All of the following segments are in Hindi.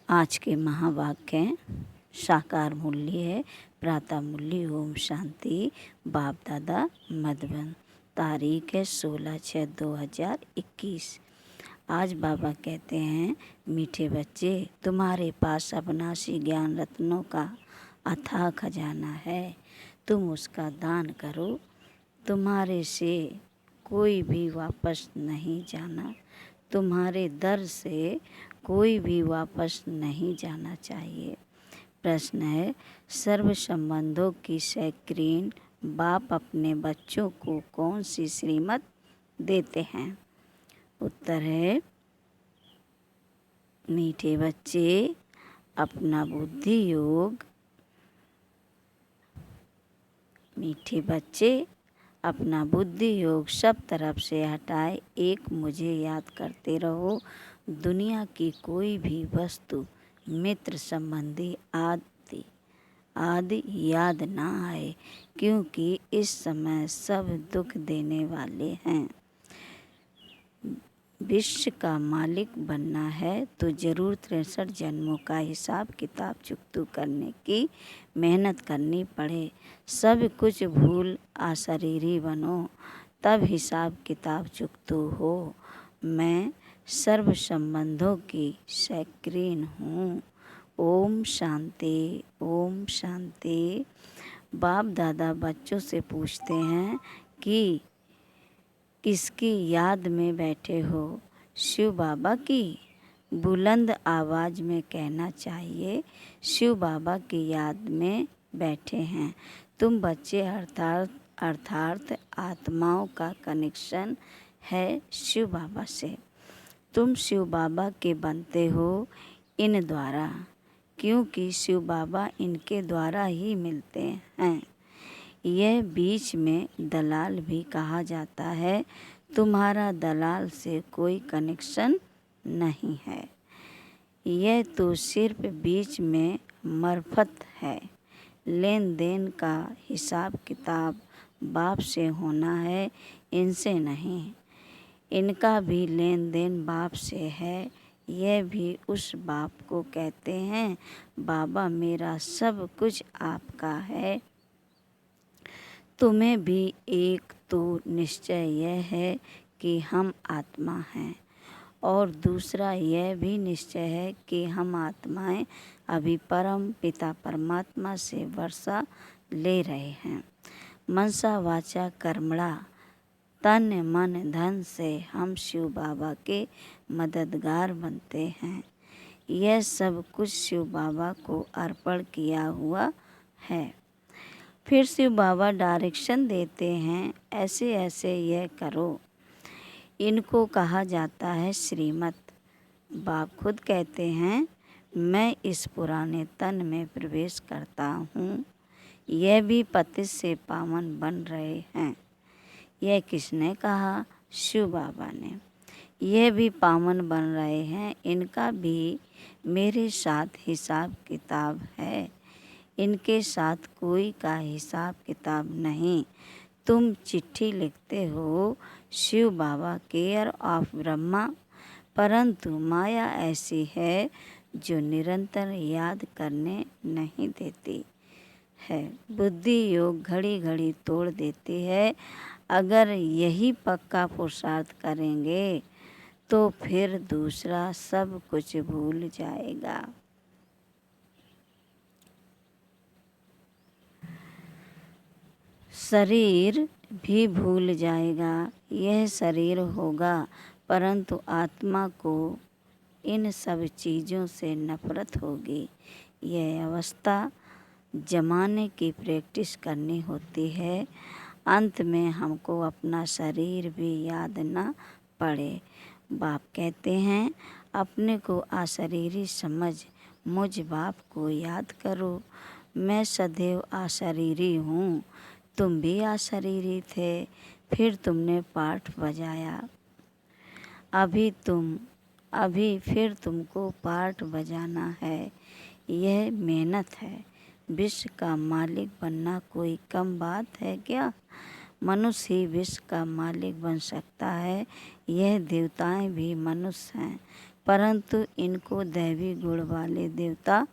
आज के महावाक्य साकार मूल्य है प्रातः मूल्य ओम शांति बाप दादा मधुबन। तारीख है 16/6/2021। आज बाबा कहते हैं, मीठे बच्चे, तुम्हारे पास अविनाशी ज्ञान रत्नों का अथाह खजाना है। तुम उसका दान करो। तुम्हारे से कोई भी वापस नहीं जाना। तुम्हारे दर से कोई भी वापस नहीं जाना चाहिए। प्रश्न है, सर्व संबंधों की सैक्रीन बाप अपने बच्चों को कौन सी श्रीमत देते हैं? उत्तर है, मीठे बच्चे, अपना बुद्धि योग। मीठे बच्चे, अपना बुद्धि योग सब तरफ से हटाए एक मुझे याद करते रहो। दुनिया की कोई भी वस्तु, मित्र, संबंधी आदि याद ना आए, क्योंकि इस समय सब दुख देने वाले हैं। विश्व का मालिक बनना है तो जरूर 63 जन्मों का हिसाब किताब चुकतू करने की मेहनत करनी पड़े। सब कुछ भूल अशरीरी बनो, तब हिसाब किताब चुकतू हो। मैं सर्व संबंधों की सैक्रीन हूँ। ओम शांति, ओम शांति। बाप दादा बच्चों से पूछते हैं कि किसकी याद में बैठे हो? शिव बाबा की। बुलंद आवाज़ में कहना चाहिए, शिव बाबा की याद में बैठे हैं। तुम बच्चे अर्थात आत्माओं का कनेक्शन है शिव बाबा से। तुम शिव बाबा के बनते हो इन द्वारा, क्योंकि शिव बाबा इनके द्वारा ही मिलते हैं। यह बीच में दलाल भी कहा जाता है। तुम्हारा दलाल से कोई कनेक्शन नहीं है। यह तो सिर्फ बीच में मरफत है। लेन देन का हिसाब किताब बाप से होना है, इनसे नहीं। इनका भी लेन देन बाप से है। यह भी उस बाप को कहते हैं, बाबा मेरा सब कुछ आपका है। तुम्हें भी एक तो निश्चय यह है कि हम आत्मा हैं, और दूसरा यह भी निश्चय है कि हम आत्माएं अभी परम पिता परमात्मा से वर्षा ले रहे हैं। मनसा वाचा कर्मणा, तन मन धन से हम शिव बाबा के मददगार बनते हैं। यह सब कुछ शिव बाबा को अर्पण किया हुआ है। फिर शिव बाबा डायरेक्शन देते हैं, ऐसे ऐसे यह करो। इनको कहा जाता है श्रीमत। बाप खुद कहते हैं, मैं इस पुराने तन में प्रवेश करता हूँ। यह भी पतित से पावन बन रहे हैं। यह किसने कहा? शिव बाबा ने। यह भी पावन बन रहे हैं। इनका भी मेरे साथ हिसाब किताब है। इनके साथ कोई का हिसाब किताब नहीं। तुम चिट्ठी लिखते हो, शिव बाबा केयर ऑफ ब्रह्मा, परंतु माया ऐसी है जो निरंतर याद करने नहीं देती है। बुद्धि योग घड़ी घड़ी तोड़ देती है। अगर यही पक्का पुरुषार्थ करेंगे तो फिर दूसरा सब कुछ भूल जाएगा। शरीर भी भूल जाएगा। यह शरीर होगा, परंतु आत्मा को इन सब चीज़ों से नफरत होगी। यह अवस्था जमाने की प्रैक्टिस करनी होती है। अंत में हमको अपना शरीर भी याद न पड़े। बाप कहते हैं, अपने को अशरीरी समझ मुझ बाप को याद करो। मैं सदैव अशरीरी हूँ। तुम भी अशरीरी थे, फिर तुमने पाठ बजाया। अभी फिर तुमको पाठ बजाना है। यह मेहनत है। विश्व का मालिक बनना कोई कम बात है क्या? मनुष्य ही विश्व का मालिक बन सकता है। यह देवताएं भी मनुष्य हैं, परंतु इनको दैवी गुण वाले देवता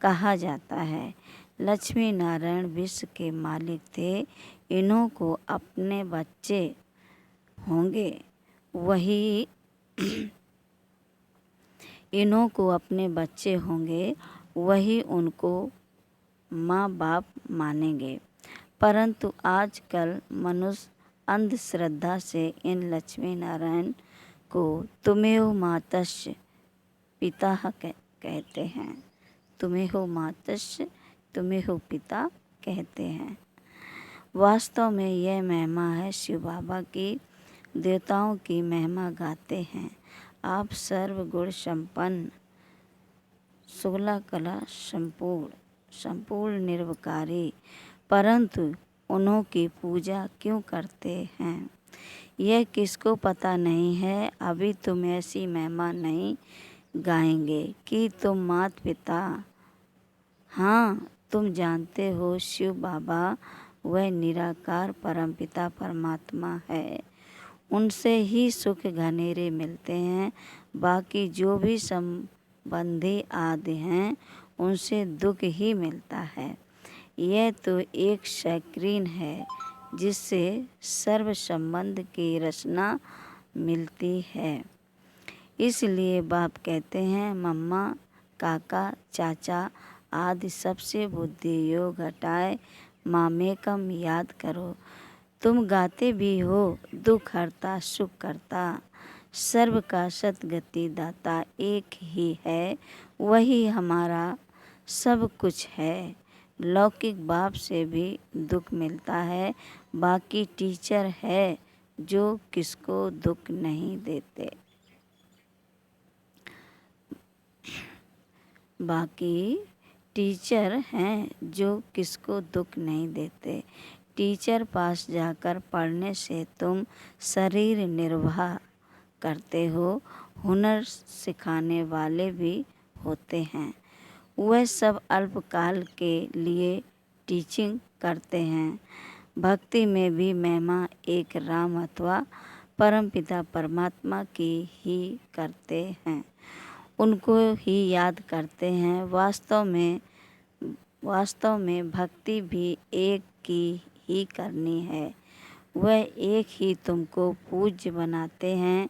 कहा जाता है। लक्ष्मी नारायण विश्व के मालिक थे। इन्हों को अपने बच्चे होंगे वही इन्हों को अपने बच्चे होंगे वही उनको माँ बाप मानेंगे। परंतु आजकल मनुष्य अंधश्रद्धा से इन लक्ष्मी नारायण को तुमेव मातस्य पिता कहते हैं। तुमेव मातस्य, तुमेव पिता कहते हैं। वास्तव में यह महिमा है शिव बाबा की। देवताओं की महिमा गाते हैं। आप सर्वगुण संपन्न, 16 कला संपूर्ण निर्विकारी, परंतु उन्हों की पूजा क्यों करते हैं यह किसको पता नहीं है। अभी तुम ऐसी महिमा नहीं गाएंगे कि तुम माता पिता। हाँ, तुम जानते हो शिव बाबा वह निराकार परमपिता परमात्मा है। उनसे ही सुख घनेरे मिलते हैं। बाकी जो भी संबंधी आदि हैं उनसे दुख ही मिलता है। यह तो एक शक्रीन है जिससे सर्व संबंध की रचना मिलती है। इसलिए बाप कहते हैं मम्मा, काका, चाचा आदि सबसे बुद्धि योग हटाए मामेकम याद करो। तुम गाते भी हो दुख हरता सुख करता, सर्व का सतगति दाता एक ही है, वही हमारा सब कुछ है। लौकिक बाप से भी दुख मिलता है। बाकी टीचर है जो किसको दुख नहीं देते। बाकी टीचर हैं जो किसको दुख नहीं देते। टीचर पास जाकर पढ़ने से तुम शरीर निर्वाह करते हो। हुनर सिखाने वाले भी होते हैं। वह सब अल्पकाल के लिए टीचिंग करते हैं। भक्ति में भी महिमा एक राम अथवा परमपिता परमात्मा की ही करते हैं। उनको ही याद करते हैं। वास्तव में भक्ति भी एक की ही करनी है। वह एक ही तुमको पूज्य बनाते हैं।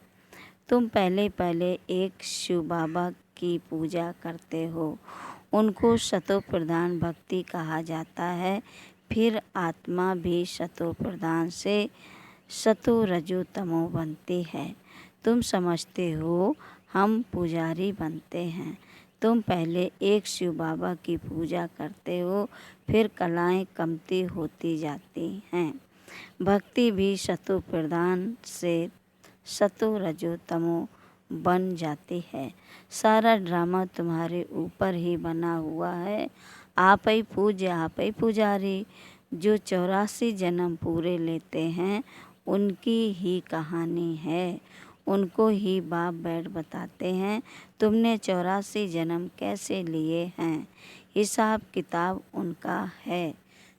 तुम पहले एक शिव बाबा की पूजा करते हो। उनको सतो प्रधान भक्ति कहा जाता है। फिर आत्मा भी सतो प्रधान से सतो रजो तमो बनती है। तुम समझते हो हम पुजारी बनते हैं। तुम पहले एक शिव बाबा की पूजा करते हो, फिर कलाएं कमती होती जाती हैं। भक्ति भी सतो प्रधान से सतो रजो तमो बन जाती है। सारा ड्रामा तुम्हारे ऊपर ही बना हुआ है। आप ही पूज्य, आप ही पुजारी। जो 84 जन्म पूरे लेते हैं उनकी ही कहानी है। उनको ही बाप बैठ बताते हैं तुमने 84 जन्म कैसे लिए हैं। हिसाब किताब उनका है।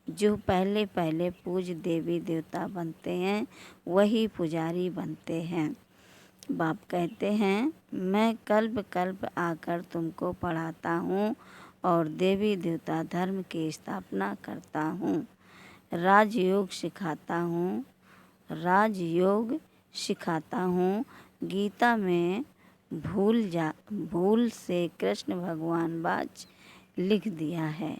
जो पहले पूज्य देवी देवता बनते हैं वही पुजारी बनते हैं। बाप कहते हैं मैं कल्प आकर तुमको पढ़ाता हूँ और देवी देवता धर्म की स्थापना करता हूँ। राजयोग सिखाता हूँ। गीता में भूल से कृष्ण भगवान वाच लिख दिया है।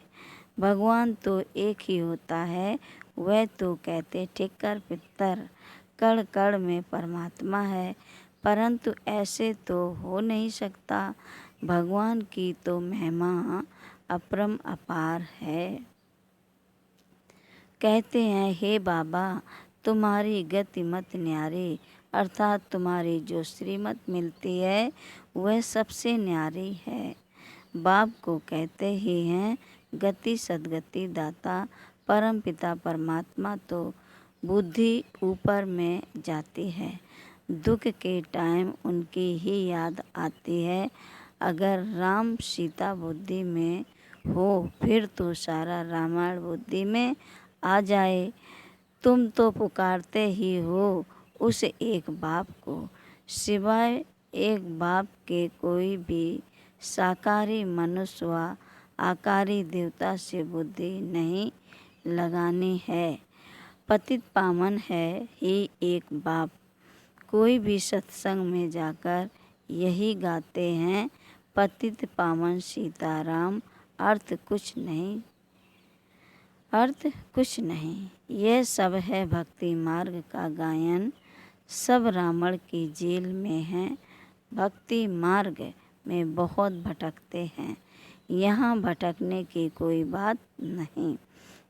भगवान तो एक ही होता है। वह तो कहते ठिक्कर पित्तर कण कण में परमात्मा है, परंतु ऐसे तो हो नहीं सकता। भगवान की तो महिमा अपरम अपार है। कहते हैं हे बाबा तुम्हारी गति मत न्यारी, अर्थात तुम्हारी जो श्रीमत मिलती है वह सबसे न्यारी है। बाप को कहते ही हैं गति सदगति दाता परम पिता परमात्मा तो बुद्धि ऊपर में जाती है। दुख के टाइम उनकी ही याद आती है। अगर राम सीता बुद्धि में हो फिर तो सारा रामायण बुद्धि में आ जाए। तुम तो पुकारते ही हो उस एक बाप को, सिवाय एक बाप के कोई भी साकारी मनुष्य व आकारी देवता से बुद्धि नहीं लगानी है। पतित पावन है ही एक बाप। कोई भी सत्संग में जाकर यही गाते हैं, पतित पावन सीताराम, अर्थ कुछ नहीं। यह सब है भक्ति मार्ग का गायन। सब रावण की जेल में हैं, भक्ति मार्ग में बहुत भटकते हैं। यहाँ भटकने की कोई बात नहीं।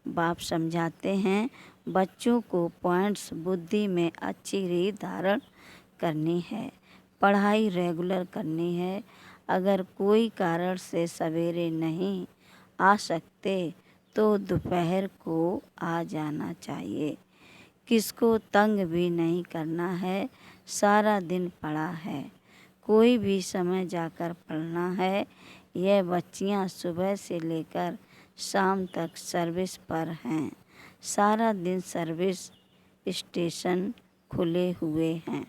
बाप समझाते हैं बच्चों को पॉइंट्स बुद्धि में अच्छी रीत धारण करनी है, पढ़ाई रेगुलर करनी है। अगर कोई कारण से सवेरे नहीं आ सकते तो दोपहर को आ जाना चाहिए। किसको तंग भी नहीं करना है, सारा दिन पढ़ा है, कोई भी समय जाकर पढ़ना है। यह बच्चियां सुबह से लेकर शाम तक सर्विस पर हैं, सारा दिन सर्विस स्टेशन खुले हुए हैं।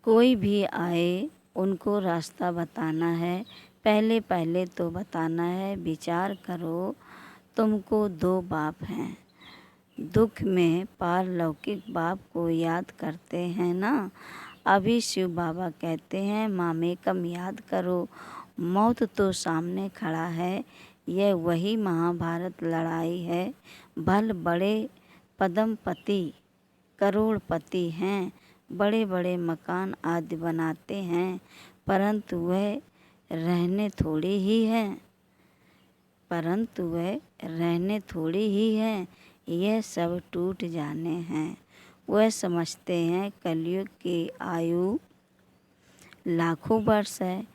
कोई भी आए उनको रास्ता बताना है, पहले पहले तो बताना है। विचार करो, तुमको दो बाप हैं, दुख में पारलौकिक बाप को याद करते हैं ना। अभी शिव बाबा कहते हैं मामेकम याद करो, मौत तो सामने खड़ा है। यह वही महाभारत लड़ाई है। भल बड़े पद्मपति करोड़पति हैं, बड़े बड़े मकान आदि बनाते हैं, परंतु वह रहने थोड़ी ही हैं। यह सब टूट जाने हैं। वह समझते हैं कलयुग की आयु लाखों वर्ष है।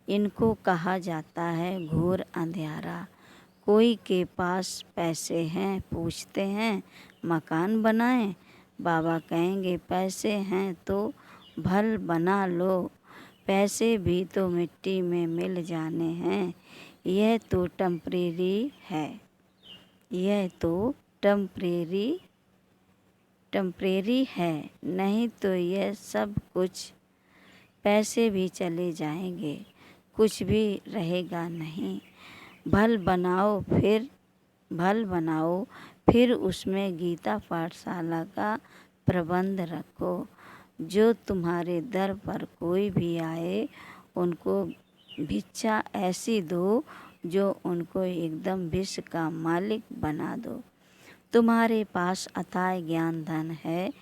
इनको कहा जाता है घोर अंधियारा। कोई के पास पैसे हैं, पूछते हैं मकान बनाएं, बाबा कहेंगे पैसे हैं तो भल बना लो, पैसे भी तो मिट्टी में मिल जाने हैं। यह तो टेम्परेरी है, यह तो टेम्परेरी है, नहीं तो यह सब कुछ पैसे भी चले जाएंगे, कुछ भी रहेगा नहीं। भल बनाओ फिर उसमें गीता पाठशाला का प्रबंध रखो। जो तुम्हारे दर पर कोई भी आए उनको भिक्षा ऐसी दो जो उनको एकदम विश्व का मालिक बना दो। तुम्हारे पास अथाह ज्ञान धन है,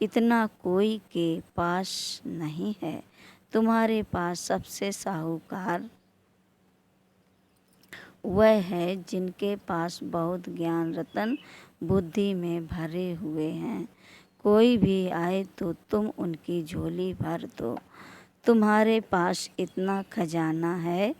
इतना कोई के पास नहीं है। तुम्हारे पास सबसे साहूकार वह है जिनके पास बहुत ज्ञान रतन बुद्धि में भरे हुए हैं। कोई भी आए तो तुम उनकी झोली भर दो। तुम्हारे पास इतना खजाना है,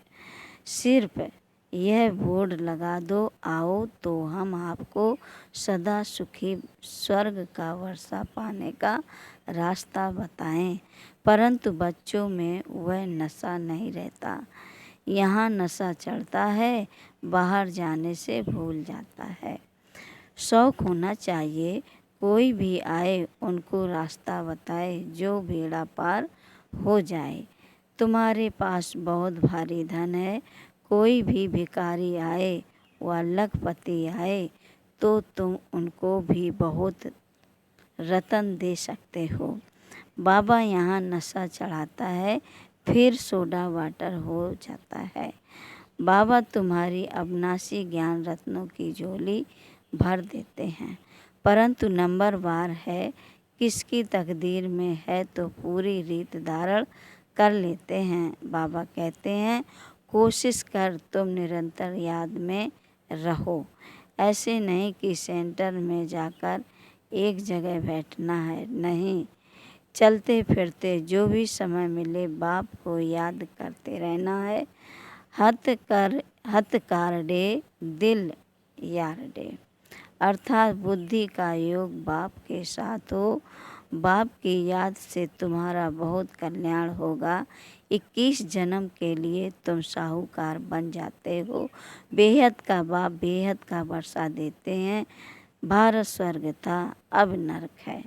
सिर्फ यह बोर्ड लगा दो, आओ तो हम आपको सदा सुखी स्वर्ग का वर्षा पाने का रास्ता बताएं। परंतु बच्चों में वह नशा नहीं रहता। यहाँ नशा चढ़ता है, बाहर जाने से भूल जाता है। शौक होना चाहिए, कोई भी आए उनको रास्ता बताए जो बेड़ा पार हो जाए। तुम्हारे पास बहुत भारी धन है, कोई भी भिखारी आए व लखपति आए तो तुम उनको भी बहुत रतन दे सकते हो। बाबा यहाँ नशा चढ़ाता है, फिर सोडा वाटर हो जाता है। बाबा तुम्हारी अविनाशी ज्ञान रत्नों की झोली भर देते हैं, परंतु नंबर वार है, किसकी तकदीर में है तो पूरी रीत धारण कर लेते हैं। बाबा कहते हैं कोशिश कर तुम निरंतर याद में रहो। ऐसे नहीं कि सेंटर में जाकर एक जगह बैठना है, नहीं, चलते फिरते जो भी समय मिले बाप को याद करते रहना है। हथ कार डे दिल यार डे, अर्थात बुद्धि का योग बाप के साथ हो। बाप की याद से तुम्हारा बहुत कल्याण होगा। 21 जन्म के लिए तुम साहूकार बन जाते हो। बेहद का बाप बेहद का वर्षा देते हैं। भारत स्वर्ग था अब नरक है।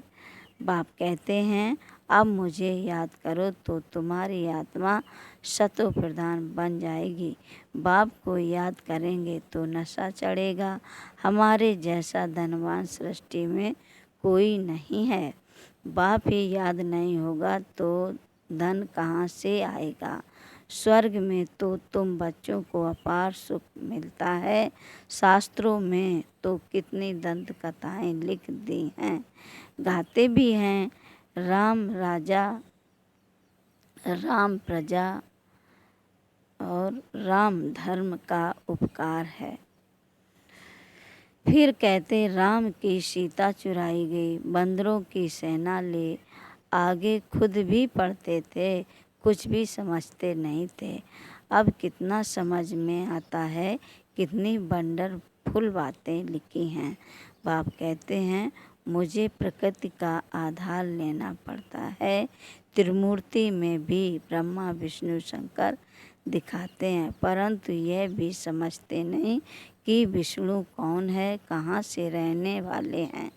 बाप कहते हैं अब मुझे याद करो तो तुम्हारी आत्मा सतो प्रधान बन जाएगी। बाप को याद करेंगे तो नशा चढ़ेगा। हमारे जैसा धनवान सृष्टि में कोई नहीं है। बाप ही याद नहीं होगा तो धन कहाँ से आएगा। स्वर्ग में तो तुम बच्चों को अपार सुख मिलता है। शास्त्रों में तो कितनी दंत कथाएं लिख दी हैं। गाते भी हैं राम राजा राम प्रजा और राम धर्म का उपकार है। फिर कहते राम की सीता चुराई गई, बंदरों की सेना ले आगे खुद भी पढ़ते थे, कुछ भी समझते नहीं थे। अब कितना समझ में आता है, कितनी वंडरफुल बातें लिखी हैं। बाप कहते हैं मुझे प्रकृति का आधार लेना पड़ता है। त्रिमूर्ति में भी ब्रह्मा विष्णु शंकर दिखाते हैं, परंतु यह भी समझते नहीं कि विष्णु कौन है, कहाँ से रहने वाले हैं,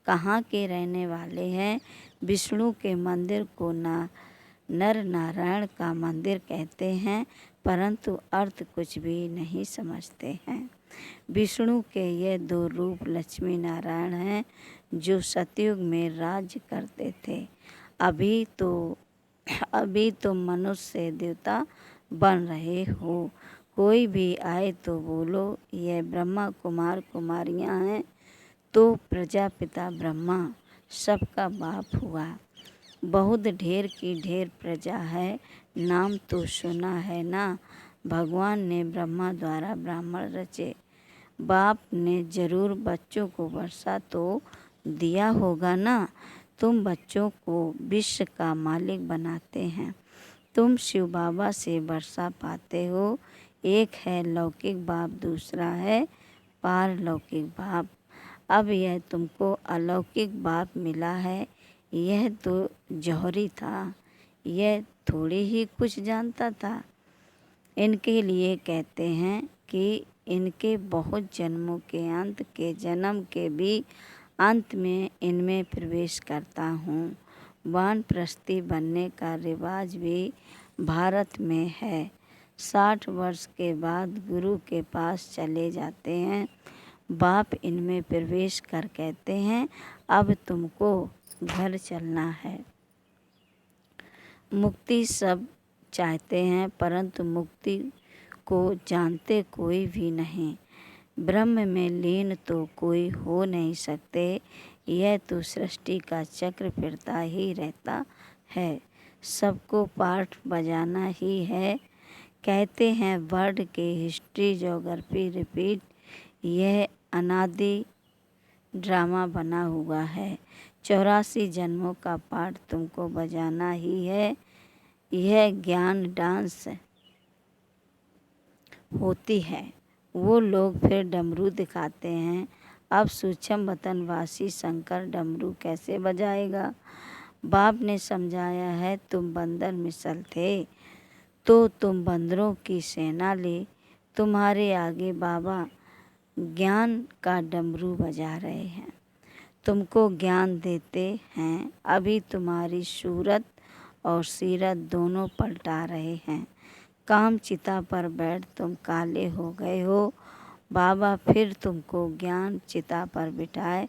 कहाँ के रहने वाले हैं। विष्णु के मंदिर को नर नारायण का मंदिर कहते हैं, परंतु अर्थ कुछ भी नहीं समझते हैं। विष्णु के ये दो रूप लक्ष्मी नारायण हैं जो सतयुग में राज्य करते थे। अभी तो मनुष्य से देवता बन रहे हो। कोई भी आए तो बोलो यह ब्रह्मा कुमार कुमारियाँ हैं, तो प्रजापिता ब्रह्मा सबका बाप हुआ। बहुत ढेर की ढेर प्रजा है, नाम तो सुना है ना। भगवान ने ब्रह्मा द्वारा ब्राह्मण रचे। बाप ने जरूर बच्चों को वर्षा तो दिया होगा ना। तुम बच्चों को विश्व का मालिक बनाते हैं। तुम शिव बाबा से वर्षा पाते हो। एक है लौकिक बाप, दूसरा है पारलौकिक बाप। अब यह तुमको अलौकिक बाप मिला है, यह तो जौहरी था, यह थोड़ी ही कुछ जानता था। इनके लिए कहते हैं कि इनके बहुत जन्मों के अंत के जन्म के भी अंत में इनमें प्रवेश करता हूँ। वानप्रस्थी बनने का रिवाज भी भारत में है। 60 वर्ष के बाद गुरु के पास चले जाते हैं। बाप इनमें प्रवेश कर कहते हैं अब तुमको घर चलना है। मुक्ति सब चाहते हैं, परंतु मुक्ति को जानते कोई भी नहीं। ब्रह्म में लीन तो कोई हो नहीं सकते। यह तो सृष्टि का चक्र फिरता ही रहता है, सबको पाठ बजाना ही है। कहते हैं वर्ड के हिस्ट्री ज्योग्राफी रिपीट, यह अनादि ड्रामा बना हुआ है। 84 जन्मों का पाठ तुमको बजाना ही है। यह ज्ञान डांस होती है। वो लोग फिर डमरू दिखाते हैं। अब सूक्ष्म वतनवासी शंकर डमरू कैसे बजाएगा। बाप ने समझाया है तुम बंदर मिसल थे तो तुम बंदरों की सेना ले। तुम्हारे आगे बाबा ज्ञान का डमरू बजा रहे हैं, तुमको ज्ञान देते हैं। अभी तुम्हारी सूरत और सीरत दोनों पलटा रहे हैं। काम चिता पर बैठ तुम काले हो गए हो। बाबा फिर तुमको ज्ञान चिता पर बिठाए,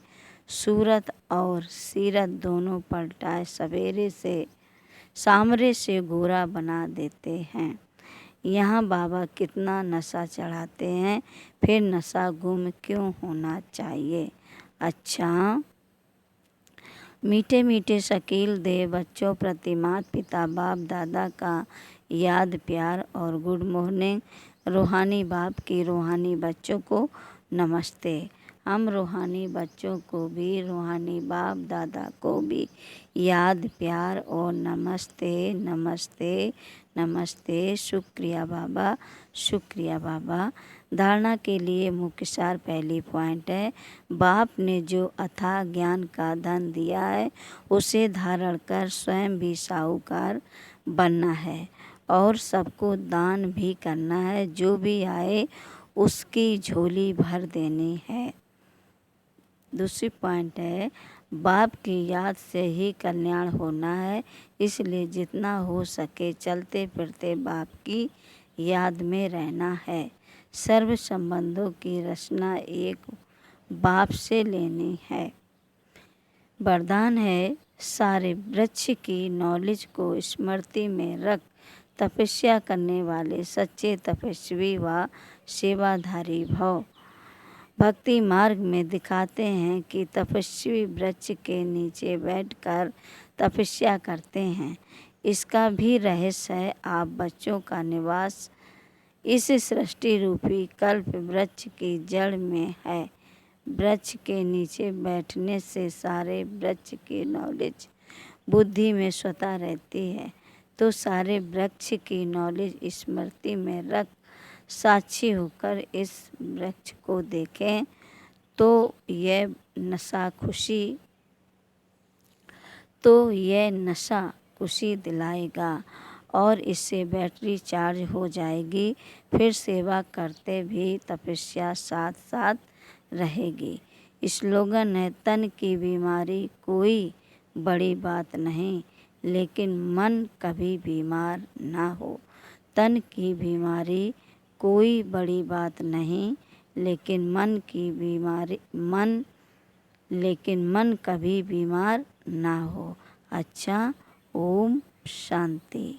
सूरत और सीरत दोनों पलटाए सामरे से गोरा बना देते हैं। यहाँ बाबा कितना नशा चढ़ाते हैं, फिर नशा गुम क्यों होना चाहिए। अच्छा, मीठे मीठे शकील दे बच्चों प्रति माता पिता बाप दादा का याद प्यार और गुड मॉर्निंग। रूहानी बाप की रूहानी बच्चों को नमस्ते। हम रूहानी बच्चों को भी रूहानी बाप दादा को भी याद प्यार और नमस्ते नमस्ते नमस्ते। शुक्रिया बाबा, शुक्रिया बाबा। धारणा के लिए मुख्य सार पहली पॉइंट है, बाप ने जो अथाह ज्ञान का धन दिया है उसे धारण कर स्वयं भी साहूकार बनना है और सबको दान भी करना है। जो भी आए उसकी झोली भर देनी है। दूसरी पॉइंट है बाप की याद से ही कल्याण होना है, इसलिए जितना हो सके चलते फिरते बाप की याद में रहना है। सर्व संबंधों की रचना एक बाप से लेनी है। वरदान है सारे वृक्ष की नॉलेज को स्मृति में रख तपस्या करने वाले सच्चे तपस्वी व सेवाधारी भव। भक्ति मार्ग में दिखाते हैं कि तपस्वी वृक्ष के नीचे बैठकर तपस्या करते हैं। इसका भी रहस्य है आप बच्चों का निवास इस सृष्टि रूपी कल्प वृक्ष की जड़ में है। वृक्ष के नीचे बैठने से सारे वृक्ष की नॉलेज बुद्धि में स्वतः रहती है। तो सारे वृक्ष की नॉलेज स्मृति में रख साक्षी होकर इस वृक्ष को देखें तो यह नशा खुशी दिलाएगा और इससे बैटरी चार्ज हो जाएगी। फिर सेवा करते भी तपस्या साथ साथ रहेगी। स्लोगन है तन की बीमारी कोई बड़ी बात नहीं, लेकिन मन कभी बीमार ना हो। तन की बीमारी कोई बड़ी बात नहीं, लेकिन मन कभी बीमार ना हो। अच्छा, ओम शांति।